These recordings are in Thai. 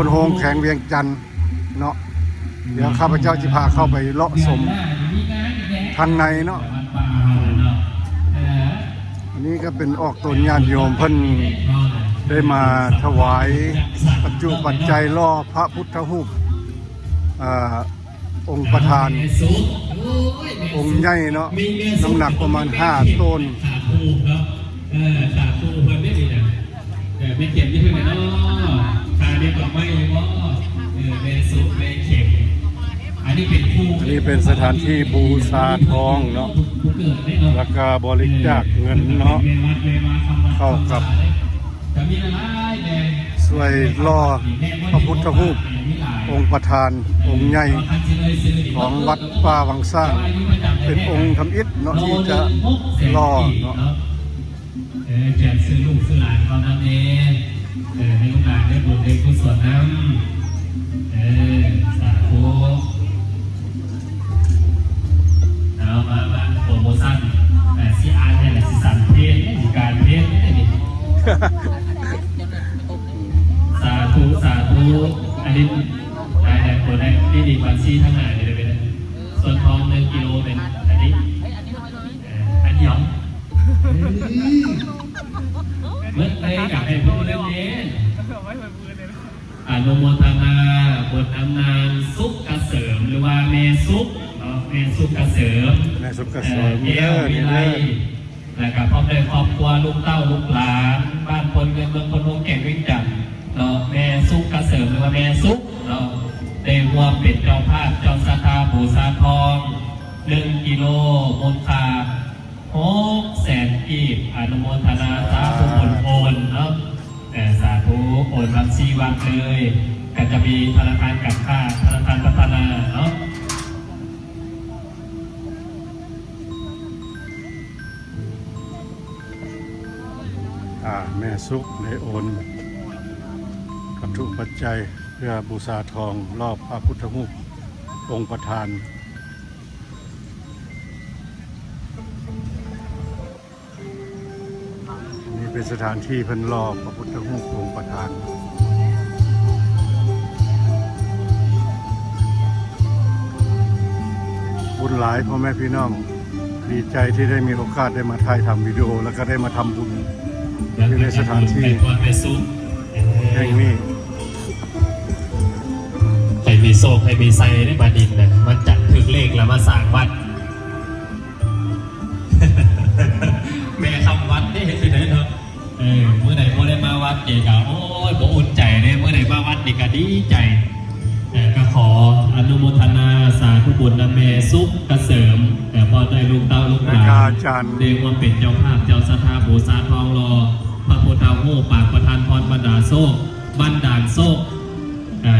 พนโฮงแข็งเวียงจันทร์เนาะเดี๋ยวข้าพเจ้าจะพาเข้าไปเลาะชมทางในเนาะอันนี้ก็เป็นออกตนญาติโยมเพิ่นได้มาถวายปัจจุปัจจัยล่อพระพุทธรูปองค์ประธานองค์ใหญ่เนาะน้ำหนักประมาณ5 ต้นสาธุเพิ่นได้ดีนะไม่เข็มที่เพิ่นเนาะทาเรียกดอกไม้เลยว่าเมสุเมเข็มอันนี้เป็นคู่อันนี้เป็นสถานที่บูชาทองเนาะแล้วก็บริจาคเงินเนาะเข้ากับช่วยล่อพระพุทธรูปองค์ประธานองค์ใหญ่ของวัดป่าวังสร้างเป็นองค์ทำอิฐเนาะที่จะล่อเนาะแจกซื้อลูกซื้อหลานเขานั่นเองให้ลูกหลานได้บุญได้กุศลน้ำสาธุเอามาโปรโมชั่นซีอาร์เนี่ยแหละสั่งเพลงการเพลงนี่นี่สาธุอันนี้ได้ผลได้ดีกว่าซีทั้งหลายเลยเป็นส่วนทอง1 กิโลเป็นอันนี้อันหยองเมื่อไรอยากให้พูดเรื่องนี้อนุโมทนาบทอำนานสุขเกษมหรือว่าเมสุขเมสุขเกษมเกี่ยววิไลแล้วก็พร้อมด้วยครอบครัวลูกเต้าลูกหลานบ้านคนเมืองคนวงแก่งวิ่งจันทร์เมสุขเกษมหรือว่าเมสุขได้ร่วมเป็นเจ้าภาพเจ้าสถาบูชาทอง1 กิโลมูลค่า600,000 กีบอนุโมทนาสาธุบุญโอนเนาะสาธุโอนบัญชีวัดเลยก็จะมีธนาคารการค้าธนาคารพัฒนาเนาะแม่สุขได้โอนวัตถุปัจจัยเพื่อบูชาทองรอบพระพุทธรูปองค์ประธานนี่เป็นสถานที่เพิ่นรอบพระพุทธรูปองค์ประธานบุญหลายพ่อแม่พี่น้องดีใจที่ได้มีโอกาสได้มาถ่ายทำวิดีโอแล้วก็ได้มาทำบุญอยู่ในสถานที่แห่งนี้ใครมีโซ่ใครมีไซได้มาดินนะมาจัดถึกเลขแล้วมาสร้างวัดแม่ทำวัดนี่คือไหนเนาะเมื่อไหร่พอได้มาวัดเด็กโอ้ยบ่อุ่นใจเนี่ยเมื่อไหร่มาวัดเด็กก็ดีใจก็ขออนุโมทนาสาธุบุญนะแม่สุขเกษมพอได้ลูกเต้าลูกหลานเรียกว่าเป็นเจ้าภาพเจ้าสถาบูชาทองรอพระพุทธรูปปากประธานพรบรรดาโซกบันดาลโซก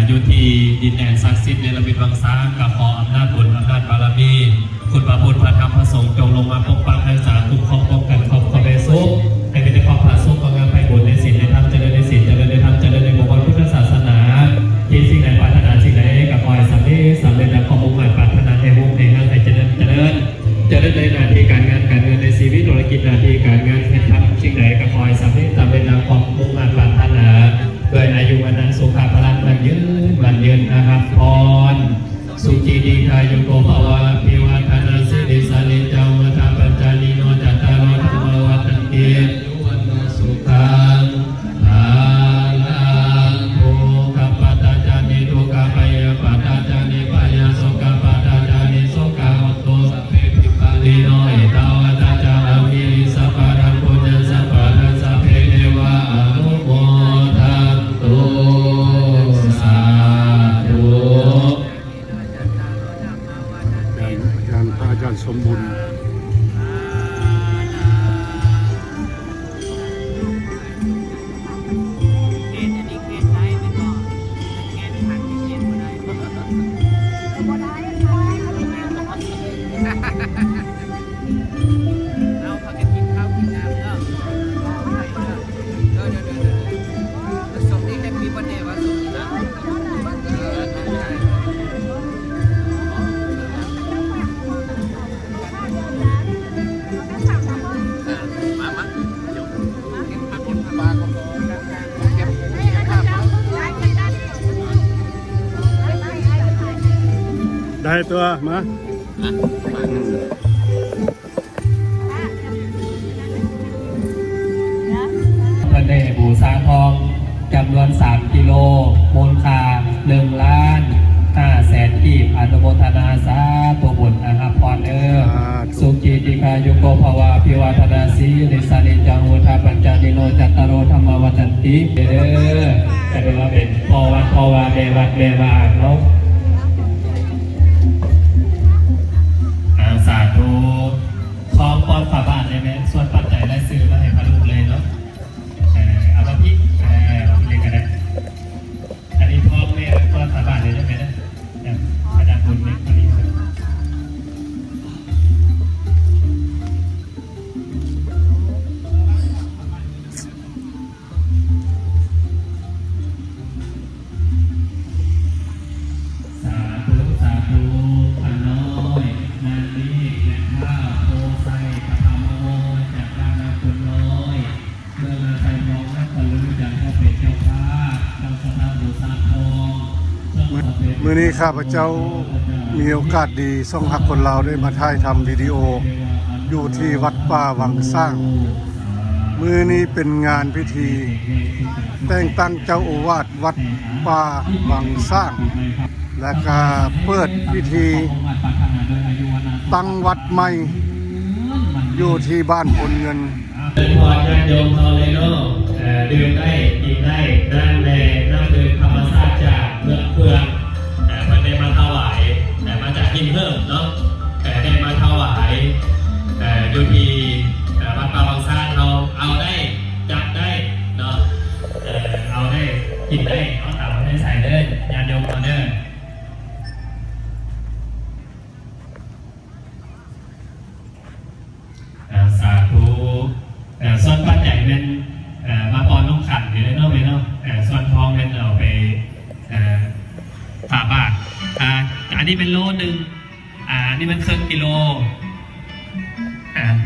อยู่ที่ดินแดนศักดิ์สิทธิ์ในระเบียบวังสร้างกับขออำนาจบุญอำนาจบารมีคุณพระพุทธพระธรรมพระสงฆ์จงลงมาปกปักรักษาคุ้มครองป้องกันขอบขอบโซกให้เป็นความผาสุกของงานไปบุญในศีลในธรรมเจริญในศีลเจริญในธรรมเจริญในบุญพุทธศาสนาที่สิ่งใดปรารถนาสิ่งใดกับคอยสำเร็จและความมุ่งมั่นปรารถนาในวงในงานให้เจริญในหน้าที่การงานการเงินในชีวิตธุรกิจหน้าที่การงานให้ทำสิ่งใดกับคอยสำเร็จในความมุ่งมั่นปรารถนาโดยอายุวันนั้นสุขภาพมันยืนนะครับพรสุขีดีกายุโกภวะพิวัฒนาสิริสานิจาวัฏปัจจานิโนจัตตารธรรมวัฏเกยุวันโนสุขังอาลังโภคปัตตาจานิทุกขปายปัตตาจานิปายสุขปัตตาจานิสุขโหตุสัพเพปิปาลิโนอิตาวตาจามิสัพพะรังปุญญสัพพะรังสัพเพเทวะอนุโมทันตุสาธุอาจารย์สมบูรณ์ ตัวมาพระเดชบูชาทองจำนวน3 กิโลมูลค่า1,500,000 กีบอนุโมทนาสาธุบุญนะครับพรสุขีติกายุโกภวาภิวาทนาสีนิสานิจังวุฒาปัญจนิโนจัตตโรธรรมวัฏันติจะเป็นว่าเป็นพอวัดพอวาเดวัดเดวาเนาะสาธุขอพรฝาบาทเลยไหมส่วนปัจจัยได้ซื้อมาให้พระลูกเลยเนาะเอามาพี่เรียกกันได้อันนี้พ่อแม่ก็ฝาบาทเลยใช่ไหมนะอาจารย์บุญเนี่ยคนนี้สาธุสาธุพระน้อยนางนี้และข้าวโพไซพระธรรมโมจากบ้านนาคุณน้อยเมื่อมาใส่มองนักตะลุยจากพ่อเป็ดเจ้าฟ้าเจ้าสถานบูชาทอง มื้อนี้ข้าพเจ้ามีโอกาสดีส่งหักคนลาวได้มาถ่ายทำวิดีโออยู่ที่วัดป่าวังสร้างมื้อนี้เป็นงานพิธีแต่งตั้งเจ้าอาวาสวัดป่าวังสร้างและก็เปิดพิธีตั้งวัดใหม่อยู่ที่บ้านพลเงินเป็นพรญาติโยมเขาเลยเนาะดื่มได้กินได้นั่งในน้ำดื่มธรรมชาติจากเพื่อนมันได้มาถวายมาจากกินเพิ่มเนาะได้มาถวายอยู่ที่วัดป่าวังสร้างเราเอาได้จับได้เนาะเอาได้กินได้เอาเต่าได้ใส่เดินญาติโยมเอาเดินสาธุส่วนปัจจัยเป็นมาปอนลูกขันอยู่ในนอกไปเนาะส่วนทองเป็นเอาไปฝาบาทอันนี้เป็นโลนึงอันนี้มันครึ่งกิโล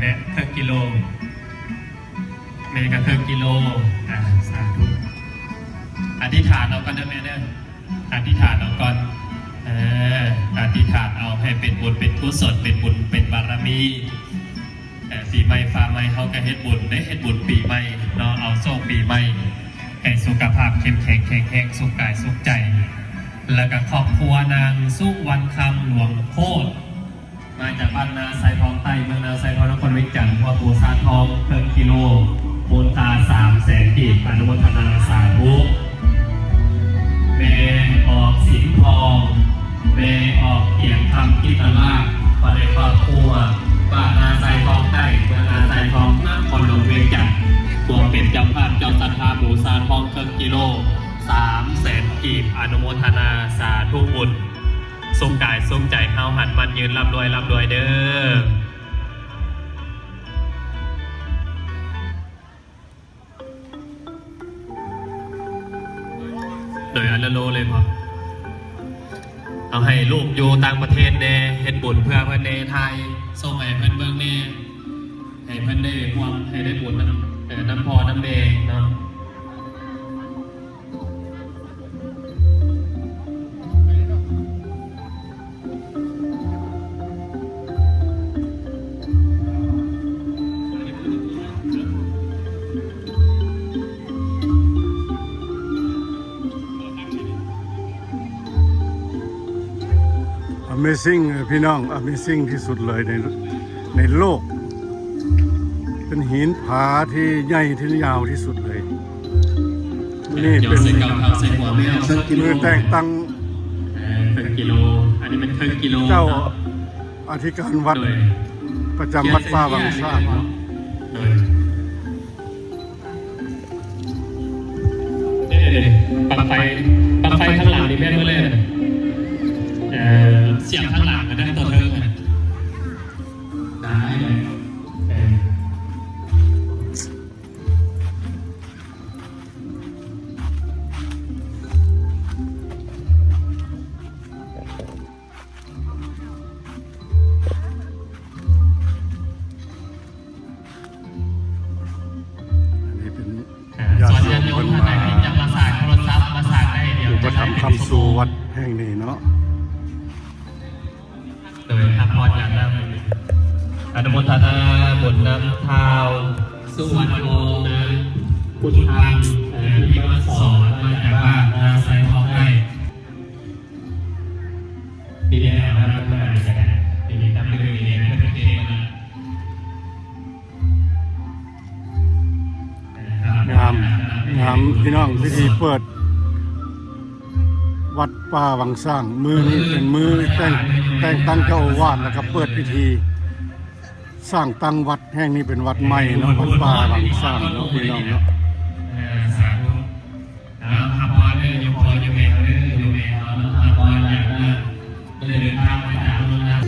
เนี่ยครึ่งกิโลเมกะครึ่งกิโลสาธุอธิษฐานเอาก่อนนะแม่เนี่ยอธิษฐานเอาก่อนอธิษฐานเอาให้เป็นบุญเป็นกุศลเป็นบุญเป็นบารมีปีใหม่ฟ้าใหม่เขาก็เฮ็ดบุญได้เฮ็ดบุญปีใหม่เนาะเอาโชคปีใหม่ให้สุขภาพเข้มแข็งแข็งแรงสุขกายสุขใจแล้วก็ครอบครัวนางสุวรรณคำหลวงโคตรมาจากบ้านนาไซทองใต้เมืองนาไซทองนครวิจันทร์วัดปูซาทองเพิ่มกิโลมูลค่า300,000 กีบอนุโมทนาสาธุเมออกสินทองเมออกเกียรติคำกิตลาภายในครอบครัวบ้านนาไซทองใต้เมืองนาไซทองนครหลวงเวียงจันทร์ตัวเป็นเจ้าภาพเจ้าศรัทธาปูซาทองเพิ่มกิโล300,000 กีบอนุโมทนาสาธุบุญทรงกายทรงใจเฮาหันมันยืนร่ำรวยร่ำรวยเด้อโดยอัลโลเลยพอเอาให้ลูกอยู่ต่างประเทศเน่เฮ็ดบุญเพื่อเพื่อนเน่ไทยส่งให้เพื่อนเบิ่งเน่ให้เพื่อนได้ความให้ได้บุญน้ำพอน้ำเมย์เนาะAmazing พี่น้อง Amazing ที่สุดเลยในโลกเป็นหินผาที่ใหญ่ที่ยาวที่สุดเลยนี่เป็นมือแต่งตั้งเป็นกิโลอันนี้เป็นครึ่งกิโลเจ้าอธิการวัดประจำวัดป่าวังสร้างปักไฟข้างหลังนี่แม่เมื่อเลยเสียบข้างหลังก็ได้ตัวเธอได้เลยส่วนยันโยมท่านไหนที่จะมาสายโทรศัพท์มาสายได้เดี๋ยวอุปถัมภ์คำสู่วัดแห่งนี้เนาะ นำอนุโมทนาบุญนำเท้าสุวรรณโมนะพุทธังที่มาสอนมาจากบ้านนาใส่ห้องให้ปีนี้เราทำงานกันปีนี้ทำเรื่องนี้เพื่อเทมันงามพี่น้องพิธีเปิดวัดป่าวังสร้างมือนี้เป็นมือแต่งตั้งเจ้าอาวาสแล้วก็เปิดพิธีสร้างตั้งวัดแห่งนี้เป็นวัดใหม่เนาะวัดป่าวังสร้างเนาะพี่น้องเนาะสาธุอาภรณ์โยมพ่อโยมแม่โยมแม่อาภรณ์อยากเดินทางมาจากนู้นนะ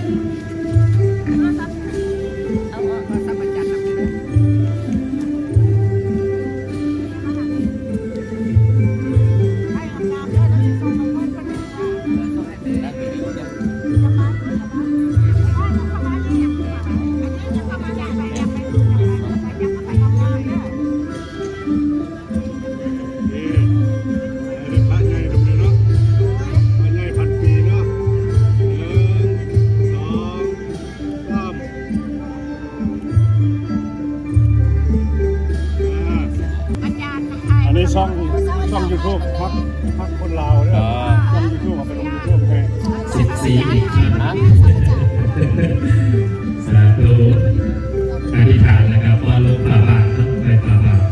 ช่องยูทูบพักคนลาวเนี่ยช่องยูทูบมาเป็นยูทูบแค่14อีกนะสาธุอธิษฐานนะครับว่าลูกฝ่าบาทไปฝ่าบาท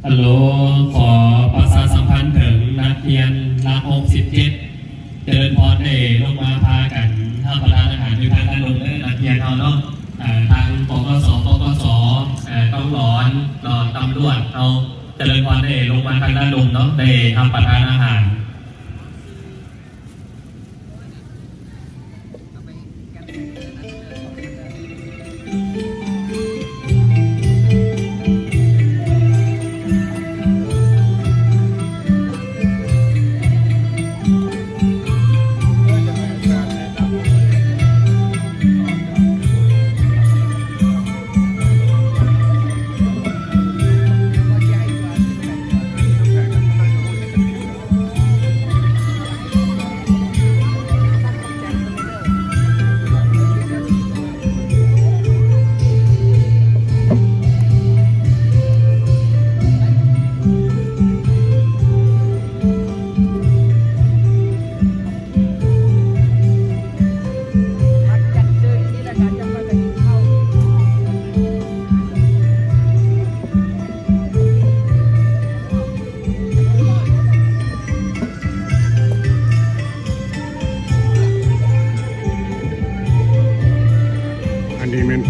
ฮัลโหลขอประชาสัมพันธ์ถึงนักเรียนรัก67เจริญพรลงมาพากันท่าประธานอาหารอยู่ทางด้านลงนักเรียนเอาเนาะทางปกสต้องหลอนตำรวจเอาเจริญพรลงมาทางด้านลงเนาะได้ทำประทานอาหาร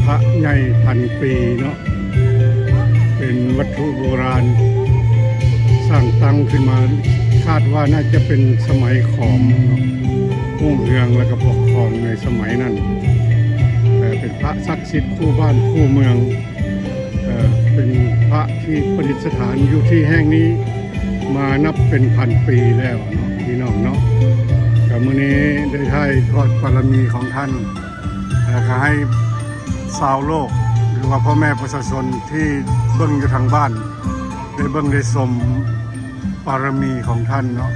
พระใหญ่1,000 ปีเนาะเป็นวัตถุโบราณสร้างตั้งขึ้นมาคาดว่าน่าจะเป็นสมัยขอมรุ่งเรืองและก็ปกครองในสมัยนั้นเป็นพระศักดิ์สิทธิ์คู่บ้านคู่เมืองเป็นพระที่ประดิษฐานอยู่ที่แห่งนี้มานับเป็น1,000 ปีแล้วเนาะพี่น้องเนาะกับมื้อนี้ได้ถ่ายทอดบารมีของท่านแล้วก็ให้ชาวโลกหรือว่าพ่อแม่ประชาชนที่เบิ่งอยู่ทางบ้านได้เบิ่งได้ชมบารมีของท่านเนาะ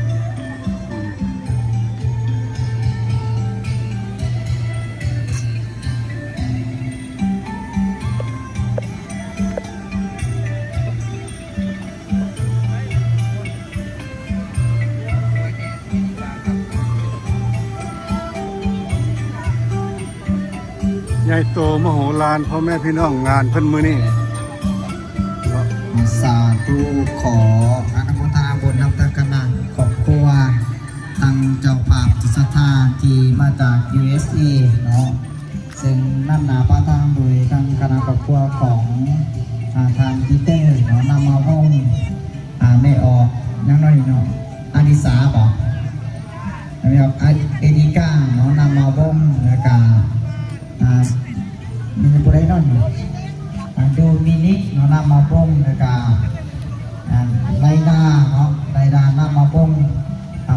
ใหญ่โตมโหฬารพ่อแม่พี่น้องงานเพิ่นมื้อนี้สาธุขออนุโมทนาบุญนำตะกันนะครอบครัวทางเจ้าภาพจิตศรัทธาที่มาจาก USA เนาะซึ่งนั่นหนาป้าทางโดยทางคณะครอบครัวของทางพีเตอร์เนาะนำมาวงไม่ออกยังน้อยเนาะอาดิสาบอกนะครับเอดิก้าเนาะนำมาวงแล้วก็มีบุรีนั่นโดมินิกเนาะนำมาปงแล้วก็ไลดาเนาะไลดานำมาปง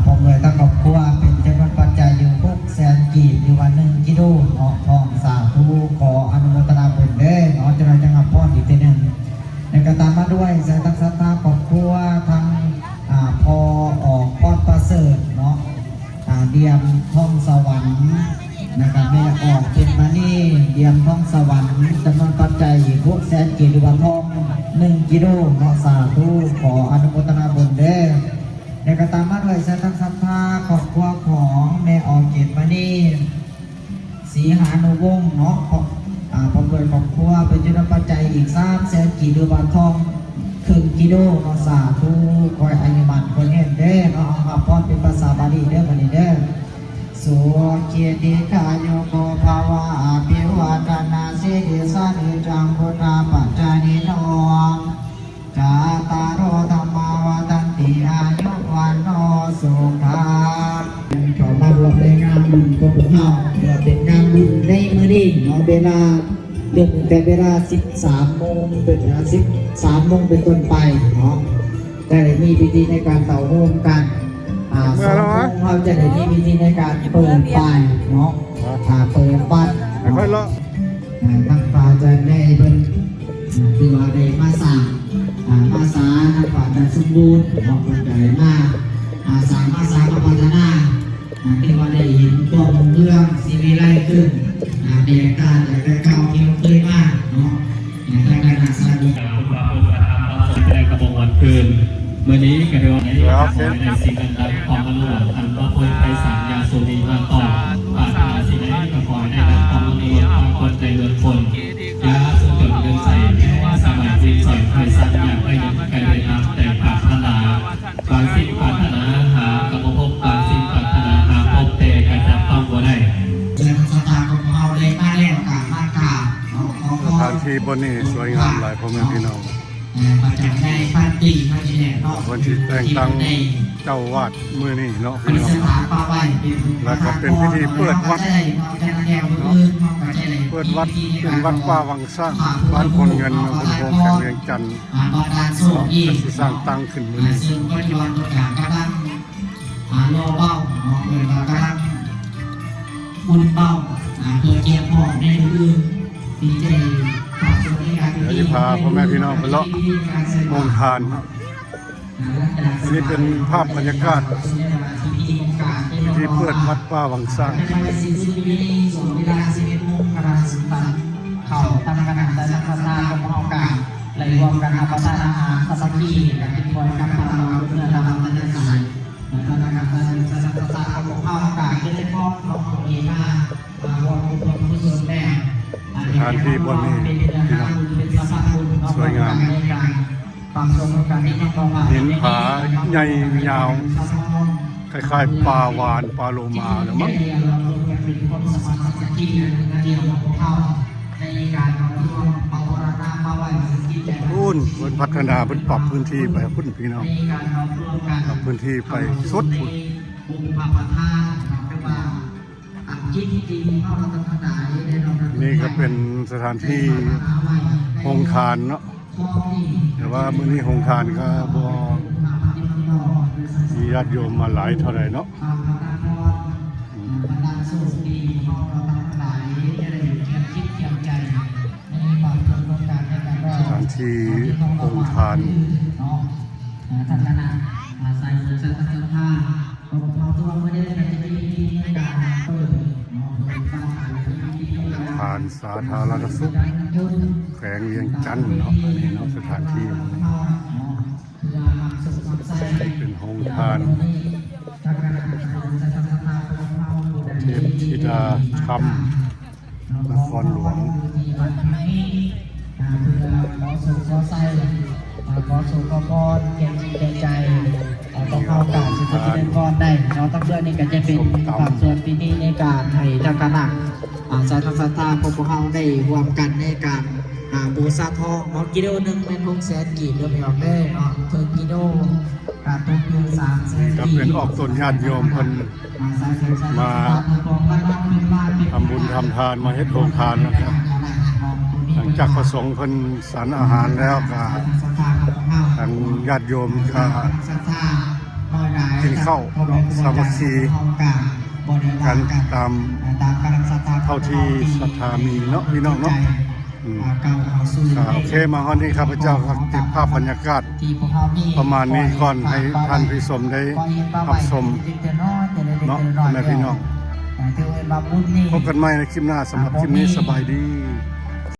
ผมเลยตั้งครอบครัวเป็นจำนวนปัจจัยอยู่600,000 กีบอยู่วัน1 กิโลเนาะทองสาธุขออนุโมทนาบุญเด้อเนาะจะได้จังหวัดพรอีกทีหนึ่งแล้วก็ตามมาด้วยแสดงศรัทธาครอบครัวทั้งพอออกป้อนป เดียมท่องสวรรค์นะครับแม่ออกเป็นมานี่เดียมท่องสวรรค์จำนวนปัจจัย600,000 กิโลวัตต์ทอง1 กิโลเนาะสาธุขออนุโมทนาบุญเด้อในกระตามมาด้วยศรัทธาครอบครัวของแม่ออกเกตมานี่ศรีหานุวงศ์เนาะพร้อมด้วยครอบครัวเป็นจำนวนปัจจัยอีก300,000 กิโลวัตต์ทอง1 กิโลเนาะสาธุคอยอายุมันคนเห็นเด้อเนาะเอาพรเป็นภาษาบาลีเด้อบัดนี้เด้อสุเกียรติกาโยโกภาวะอภิวาทนาสิริสานิจังพุทธาปัจจานิโนจาตารโอธรรมาวทันติอายุวันโนสุขังขอมารวมในงานบุญของพวกเราเพื่อเป็นงานบุญในมื้อนี้เนาะเวลาเริ่มตั้งแต่เวลา 13 โมงเป็น13 โมงเป็นต้นไปเนาะแต่มีพิธีในการเต่าโฮมกัน2 โมงเราจะได้มีพิธีในการเปิดไฟเนาะเปิดบัตร ค่อยๆเลาะ ทั้งป่าจะได้เป็นคือว่าได้มาสร้างมาสาทั้งป่าจะสมบูรณ์ออกเป็นใหญ่มากสร้างมาสาพัฒนาคือว่าได้เห็นตัวเมืองสีวิไลขึ้นเดียการแต่เก่าที่เราเคยมาเนาะในการสร้าง ได้กระบวนวันคืนเมื่อนี้กันด้วยในสิ่งต่างๆของมนุษย์อันว่าคนไทยสัญญาสุนีมาต่อปานาสิ่งใดก็ขอให้ได้ของมนุษย์บางคนใจเลือนคนยาสุดจดเงินใส่แค่สมัยจีนสอยไทยสัญญาไม่ยังกันเลยนะแต่ปรารถนาบางสิ่งปรารถนาหากระพบบางสิ่งปรารถนาหาพบแต่กันจะต้องบ่ได้ เดินสตาร์ของเราเลยมาแล้วกามากราบขอ สถานที่บนนี้สวยงามหลายพ่อแม่พี่น้อง มาจากในพันตีมาที่ไหนเนาะ วันที่แต่งตั้งเจ้าวาดมื้อนี้เนาะ เป็น พี่น้อ ส ง ถานป่าไว้เป็น แล้วก็เป็นพิธีเปิดวัด เปิดวัดเป็นวัดป่าวังสร้างบ้านคนเงินเมืองบุญโฮมแข่งเวียงจันทร์ บาดาลโซ่อีก ที่สร้างตั้งขึ้นมื้อนี้ ซึ่งก็ย้อนตัวอย่างกระดังโลเบ้าเนาะเลยกระดังบุญเบ้าเพื่อเกี่ยวข้องในอื่นดีใจฝากตัวในการ เดี๋ยวจะพาพ่อแม่พี่น้องไปเลาะโรงทานเนาะอันนี้เป็นภาพบรรยากาศที่เปิดวัดป่าวังสร้าง เขาทำกันแต่สังฆทานของเราการเลยรวมกันรับประทานอาหารสักทีและกินบริการพาเราเพื่อทำบรรยากาศและทำกันแต่สังฆทานของเราการที่ได้มอบของเองมารวมรวมผู้ชมแม่สถานที่บนนี้พี่น้องสวยงามหินผาใหญ่ยาวคล้ายๆปลาวานปลาโลมาหรือมั้งพุ่นเพิ่นพัฒนาเพิ่นปรับพื้นที่ไปพุ่นพี่น้องปรับพื้นที่ไปสุดพุ่นนี่ก็เป็นสถานที่โรงทานเนาะแต่ว่ามื้อนี้โรงทานก็บ่มีญาติโยมมาหลายเท่าไหร่เนาะสถานที่โรงทานทานสาธารณสุขแขวงเวียงจันทร์เนาะอันนี้เนาะสถานที่เป็นโรงทานเทพธิดาธรรมนครหลวง ขอสู่ขอพรเก่งจิตเก่งใจต้องเข้าการสิทธิเป็นพรได้เนาะตั้งเดือนนี้ก็จะเป็นภาคส่วนพิธีในการให้ทางคณะสาธารณตาพวกเขาได้รวมกันในการบูชาทองเนาะกิโลหนึ่งเป็น600,000 กีบเริ่มออกได้เนาะถึงกิโลตกอยู่300,000 ก็เป็นออกตนญาติโยมเพิ่นมาทำบุญทำทานมาเฮ็ดโรงทานนะครับหลังจากประสงค์เพิ่นสรรอาหารแล้วก็ทางญาติโยมก็กินข้าวสามัคคีกันตามเท่าที่ศรัทธามีเนาะพี่น้องเนาะ การเข้าสู่ โอเคมาฮอนนี้ข้าพเจ้าก็เก็บภาพบรรยากาศ ที่พวกเขามี ประมาณนี้ก่อนให้ท่านผู้ชมได้รับชมเนาะพ่อแม่พี่น้อง ถือว่าบุญนี่ พบกันใหม่ในคลิปหน้าสำหรับคลิปนี้สบายดี